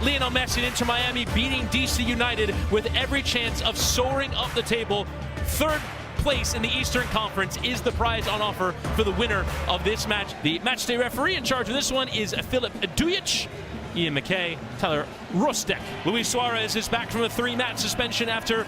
Lionel Messi and Inter Miami beating DC United with every chance of soaring up the table. Third place in the Eastern Conference is the prize on offer for the winner of this match. The matchday referee in charge of this one is Filip Dujic. Ian McKay, Tyler Rostek. Luis Suarez is back from a 3-match suspension after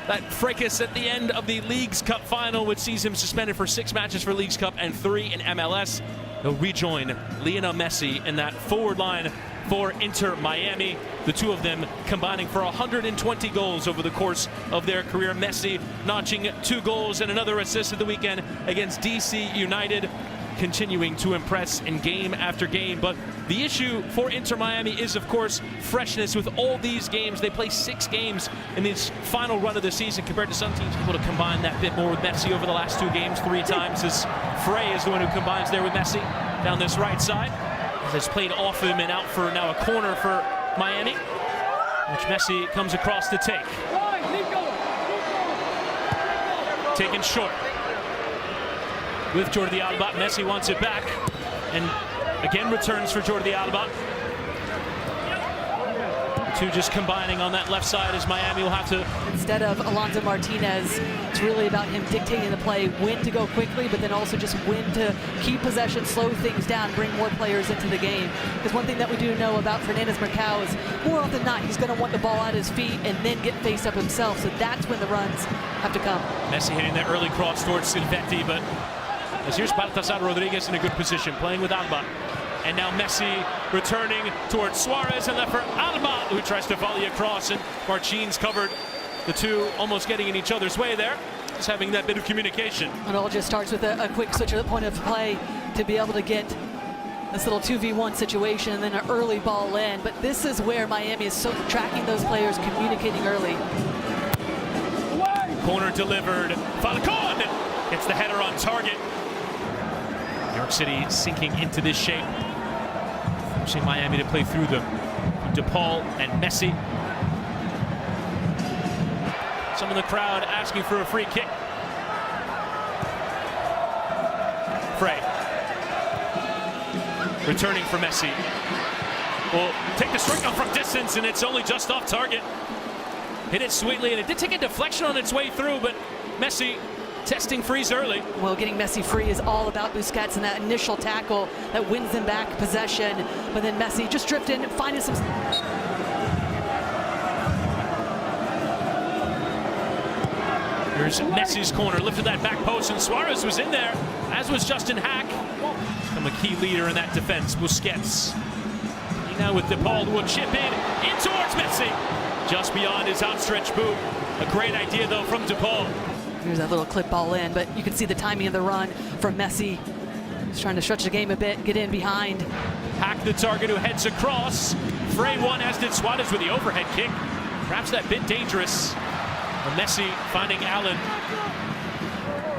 that fracas at the end of the Leagues Cup final, which sees him suspended for 6 matches for Leagues Cup and 3 in MLS. He'll rejoin Lionel Messi in that forward line for Inter Miami. The two of them combining for 120 goals over the course of their career. Messi notching 2 goals and another assist at the weekend against DC United, continuing to impress in game after game. But the issue for Inter Miami is, of course, freshness. With all these games, they play 6 games in this final run of the season compared to some teams able to combine that bit more with Messi over the last 2 games 3 times, as Frey is the one who combines there with Messi down this right side. Has played off him and out for now a corner for Miami, which Messi comes across to take. Taken short with Jordi Alba. Messi wants it back and again returns for Jordi Alba. The two just combining on that left side as Miami will have to... Instead of Alonso Martinez, it's really about him dictating the play, when to go quickly, but then also just when to keep possession, slow things down, bring more players into the game. Because one thing that we do know about Fernandez Marcao is more often than not, he's going to want the ball at his feet and then get faced up himself. So that's when the runs have to come. Messi hitting that early cross towards Silvetti, but as here's Baltasar Rodriguez in a good position, playing with Alba. And now Messi returning towards Suarez and left for Alba, who tries to volley across, and Martins covered. The two almost getting in each other's way there, just having that bit of communication. It all just starts with a quick switch at the point of play to be able to get this little 2v1 situation and then an early ball in. But this is where Miami is so tracking those players, communicating early. Corner delivered. Falcon gets the header on target. New York City sinking into this shape, forcing Miami to play through them. DePaul and Messi. Some of the crowd asking for a free kick. Frey returning for Messi. Will take the strike out from distance, and it's only just off target. Hit it sweetly, and it did take a deflection on its way through, but Messi testing frees early. Well, getting Messi free is all about Busquets and that initial tackle that wins them back possession. But then Messi just drifted in, finding some... Here's Messi's corner, lifted that back post, and Suarez was in there, as was Justin Hack. Become a key leader in that defense. Busquets now with DePaul, who will chip in towards Messi, just beyond his outstretched boot. A great idea though from DePaul. Here's that little clip ball in, but you can see the timing of the run from Messi. He's trying to stretch the game a bit, get in behind. Hack the target, who heads across. Frey won, as did Suarez with the overhead kick. Perhaps that bit dangerous. But Messi finding Allen.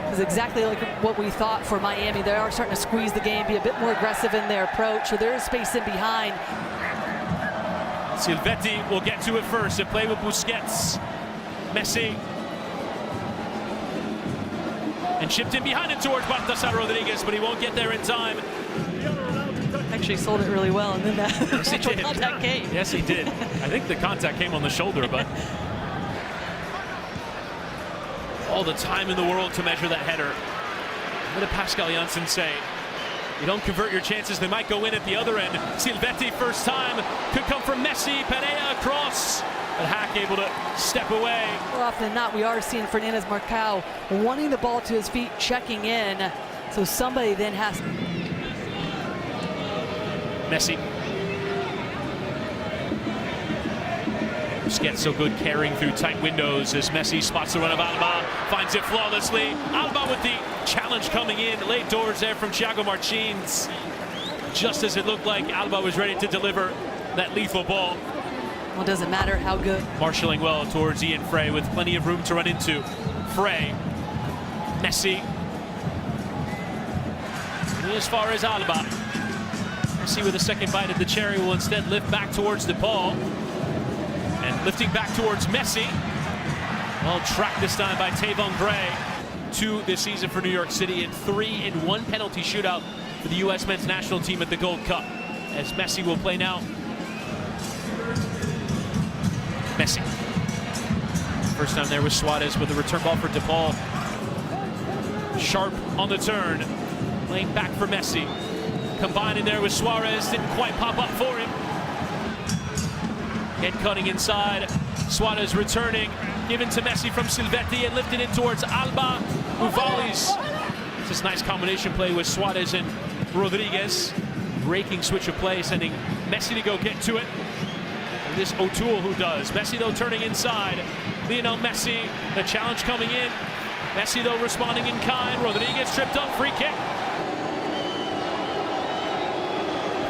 It was exactly like what we thought for Miami. They are starting to squeeze the game, be a bit more aggressive in their approach, so there is space in behind. Silvetti will get to it first to play with Busquets. Messi. And chipped in behind it towards Baltasar Rodriguez, but he won't get there in time. Actually sold it really well, and then that yes, he did. contact came. Yes, he did. I think the contact came on the shoulder, but all the time in the world to measure that header. What did Pascal Janssen say? You don't convert your chances, they might go in at the other end. Silvetti, first time, could come from Messi. Perea across, but Hack able to step away. More often than not, we are seeing Fernandez Marcao wanting the ball to his feet, checking in. So somebody then has... Messi. Busquets so good carrying through tight windows as Messi spots the run of Alba, finds it flawlessly. Alba with the challenge coming in, late doors there from Thiago Martins. Just as it looked like Alba was ready to deliver that lethal ball. Well, it doesn't matter how good. Marshalling well towards Ian Frey with plenty of room to run into. Frey, Messi. And as far as Alba. Messi with a second bite at the cherry will instead lift back towards DePaul. And lifting back towards Messi. Well tracked this time by Tavon Gray. 2 this season for New York City and 3 in 1 penalty shootout for the U.S. men's national team at the Gold Cup. As Messi will play now Messi. First time there was Suarez with a return ball for DePaul. Sharp on the turn. Playing back for Messi. Combining there with Suarez. Didn't quite pop up for him. Head cutting inside. Suarez returning. Given to Messi from Silvetti and lifted in towards Alba, who volleys. It's this nice combination play with Suarez and Rodriguez. Breaking switch of play, sending Messi to go get to it. And this O'Toole who does. Messi though turning inside. Lionel Messi, the challenge coming in. Messi though responding in kind. Rodriguez tripped up, free kick.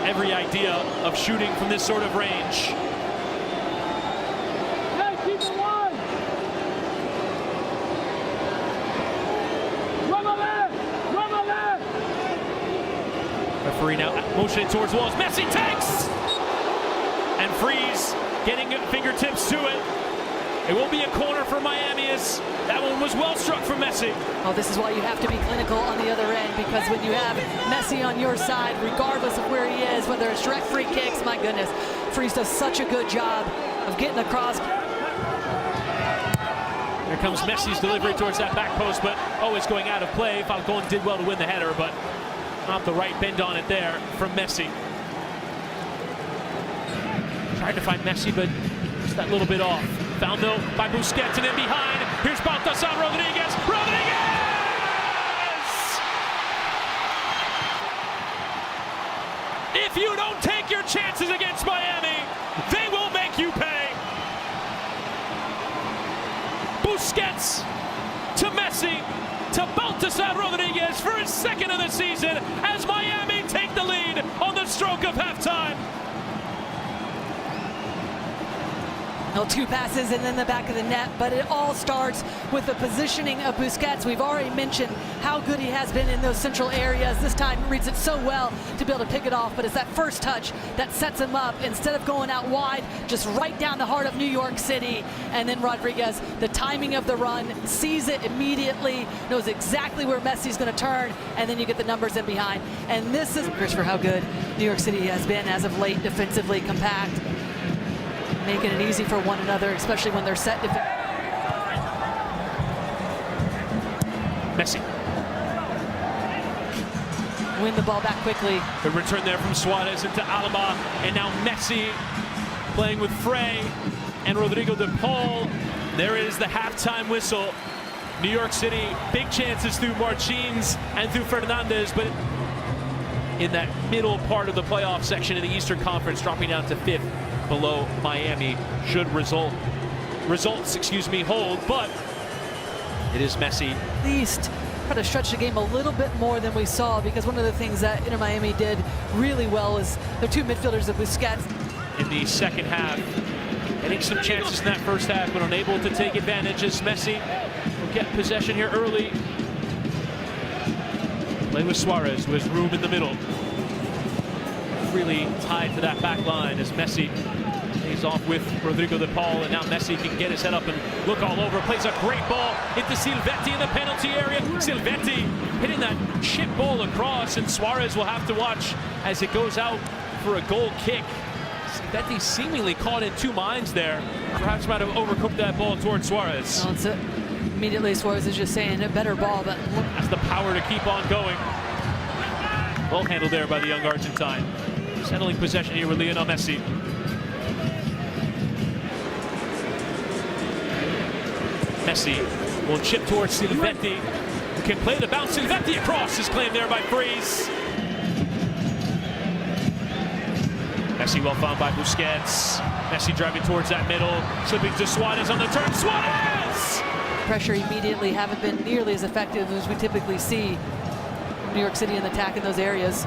Every idea of shooting from this sort of range. Referee now motioning towards walls. Messi takes! And Freeze getting fingertips to it. It will be a corner for Miami as that one was well struck from Messi. Oh, this is why you have to be clinical on the other end, because when you have Messi on your side, regardless of where he is, whether it's direct free kicks, my goodness, Freeze does such a good job of getting across. Here comes Messi's delivery towards that back post, but always going out of play. Falcon did well to win the header, but not the right bend on it there from Messi. Tried to find Messi, but just that little bit off. Found though by Busquets, and then behind, here's Baltasar Rodriguez. Rodriguez! If you don't take your chances against Miami, they will make you pay. Busquets to Messi to Baltasar Rodriguez for his second of the season as Miami take the lead on the stroke of halftime. No, two passes and then the back of the net, but it all starts with the positioning of Busquets. We've already mentioned how good he has been in those central areas. This time reads it so well to be able to pick it off, but it's that first touch that sets him up. Instead of going out wide, just right down the heart of New York City. And then Rodriguez, the timing of the run, sees it immediately, knows exactly where Messi's going to turn, and then you get the numbers in behind. And this is for how good New York City has been as of late, defensively compact, making it easy for one another, especially when they're set. Messi. Win the ball back quickly. The return there from Suarez into Alaba, and now Messi playing with Frey and Rodrigo de Paul. There is the halftime whistle. New York City, big chances through Martins and through Fernandez, but in that middle part of the playoff section in the Eastern Conference, dropping down to 5th. Below Miami, should results hold, but it is Messi. At least try to stretch the game a little bit more than we saw, because one of the things that Inter Miami did really well is their two midfielders of Busquets. In the second half, getting some chances in that first half, but unable to take advantage as Messi will get possession here early. Play with Suarez, who has room in the middle. Really tied to that back line as Messi stays off with Rodrigo de Paul, and now Messi can get his head up and look all over. Plays a great ball into Silvetti in the penalty area. Silvetti hitting that chip ball across, and Suarez will have to watch as it goes out for a goal kick. Silvetti seemingly caught in two minds there. Perhaps might have overcooked that ball towards Suarez. Well, immediately Suarez is just saying a better ball, but has the power to keep on going. Well handled there by the young Argentine. Settling possession here with Lionel Messi. Messi will chip towards Silvetti, who can play the bounce. Silvetti across is claimed there by Freeze. Messi well found by Busquets. Messi driving towards that middle, slipping to Suarez on the turn. Suarez! Pressure immediately haven't been nearly as effective as we typically see New York City in attack in those areas.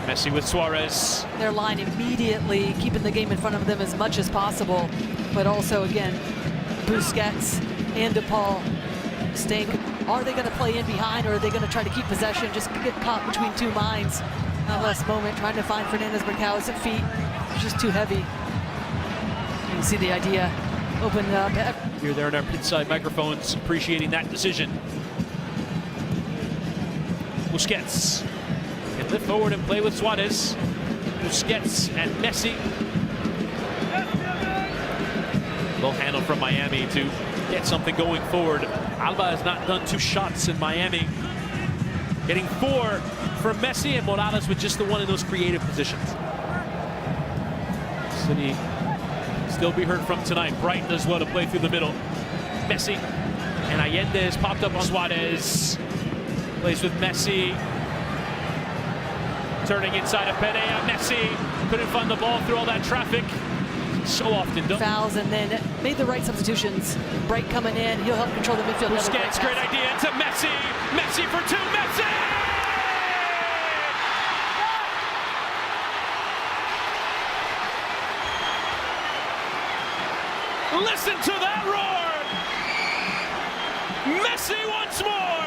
Messi with Suarez. Their line immediately keeping the game in front of them as much as possible, but also again Busquets and DePaul staying. Are they going to play in behind, or are they going to try to keep possession, just get caught between two minds? That last moment trying to find Fernandez Mercado's feet, it's just too heavy. You can see the idea opened up. We're there in our pinside microphones appreciating that decision. Busquets can lift forward and play with Suarez. Busquets and Messi. Low handle from Miami to get something going forward. Alba has not done 2 shots in Miami. Getting 4 from Messi, and Morales with just the 1 in those creative positions. City still be heard from tonight. Brighton as well to play through the middle. Messi and Allende has popped up on Suarez. Plays with Messi. Turning inside of Perea. Messi couldn't find the ball through all that traffic. So often done. Fouls and then made the right substitutions. Bright coming in. He'll help control the midfield. Busquets, great idea to Messi. Messi for 2. Messi! Listen to that roar! Messi once more!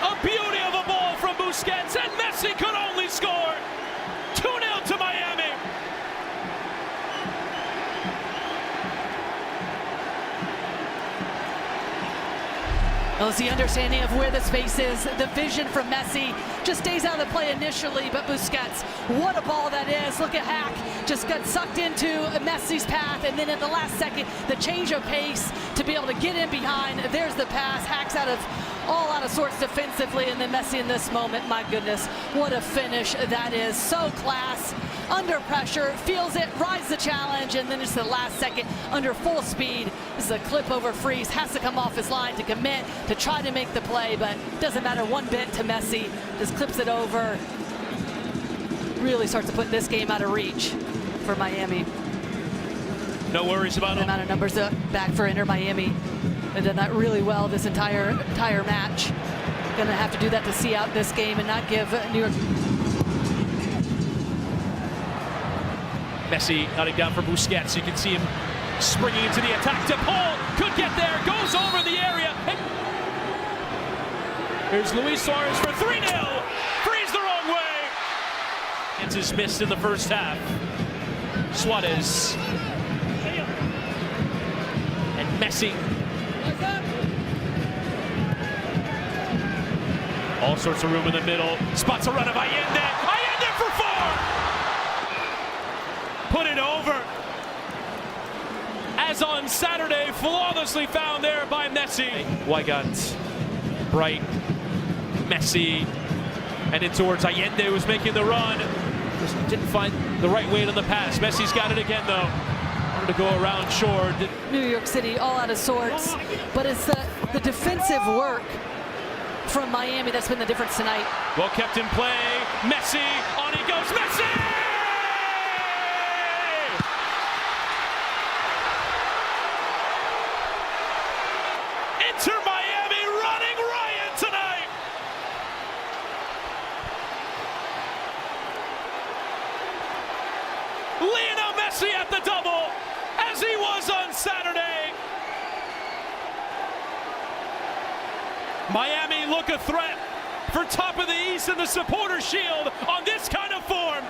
A beauty of a ball from Busquets, and Messi could only score! 2-0 to Miami! Well, it's the understanding of where the space is. The vision from Messi just stays out of the play initially, but Busquets, what a ball that is. Look at Hack, just got sucked into Messi's path, and then at the last second, the change of pace to be able to get in behind. There's the pass. Hack's all out of sorts defensively, and then Messi in this moment, my goodness, what a finish that is. So class, under pressure, feels it, rides the challenge, and then just the last second, under full speed. This is a clip over Freeze, has to come off his line to commit, to try to make the play, but doesn't matter one bit to Messi. Just clips it over. Really starts to put this game out of reach for Miami. No worries about The it. amount of numbers back for Inter Miami. They've done that really well this entire match. Gonna have to do that to see out this game and not give New York. Messi nodding down for Busquets. You can see him springing into the attack. De Paul could get there, goes over the area. Here's Luis Suarez for 3-0. Freeze the wrong way. Chances missed in the first half. Suarez. And Messi. All sorts of room in the middle. Spots a run of Allende. Allende for 4. Put it over. As on Saturday, flawlessly found there by Messi. Weigand, Bright, Messi, and in towards Allende, who was making the run. Just didn't find the right weight on the pass. Messi's got it again, though. Wanted to go around shore. New York City all out of sorts, but it's the defensive work from Miami that's been the difference tonight. Well kept in play. Messi, on he goes. Messi! Inter Miami running riot tonight. Lionel Messi at the double, as he was on Saturday. Miami look a threat for top of the East in the Supporters' Shield on this kind of form.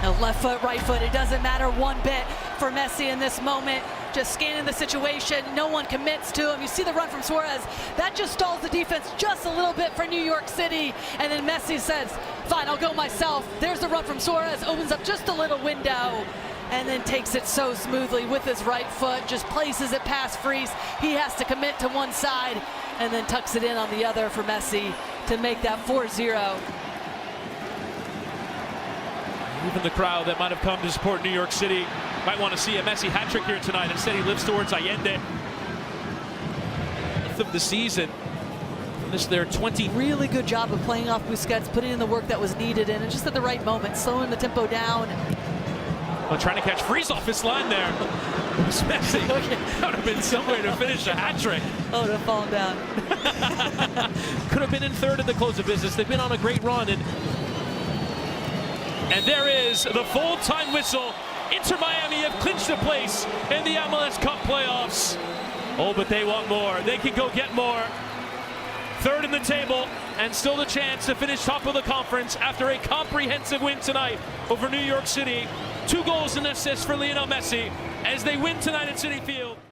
No, left foot, right foot, it doesn't matter one bit for Messi in this moment. Just scanning the situation, no one commits to him. You see the run from Suarez, that just stalls the defense just a little bit for New York City. And then Messi says, fine, I'll go myself. There's the run from Suarez, opens up just a little window, and then takes it so smoothly with his right foot, just places it past Freeze. He has to commit to one side, and then tucks it in on the other for Messi to make that 4-0. Even the crowd that might have come to support New York City might want to see a Messi hat trick here tonight. Instead, he lives towards Allende. 8th of the season. This is their 20. Really good job of playing off Busquets, putting in the work that was needed, and just at the right moment, slowing the tempo down. Well, trying to catch Freeze off his line there. It was Messi. That would have been somewhere to finish a hat trick. Oh, to fall down. Could have been in third at the close of business. They've been on a great run. And there is the full-time whistle. Inter Miami have clinched a place in the MLS Cup playoffs. Oh, but they want more. They can go get more. Third in the table, and still the chance to finish top of the conference after a comprehensive win tonight over New York City. 2 goals and assists for Lionel Messi as they win tonight at Citi Field.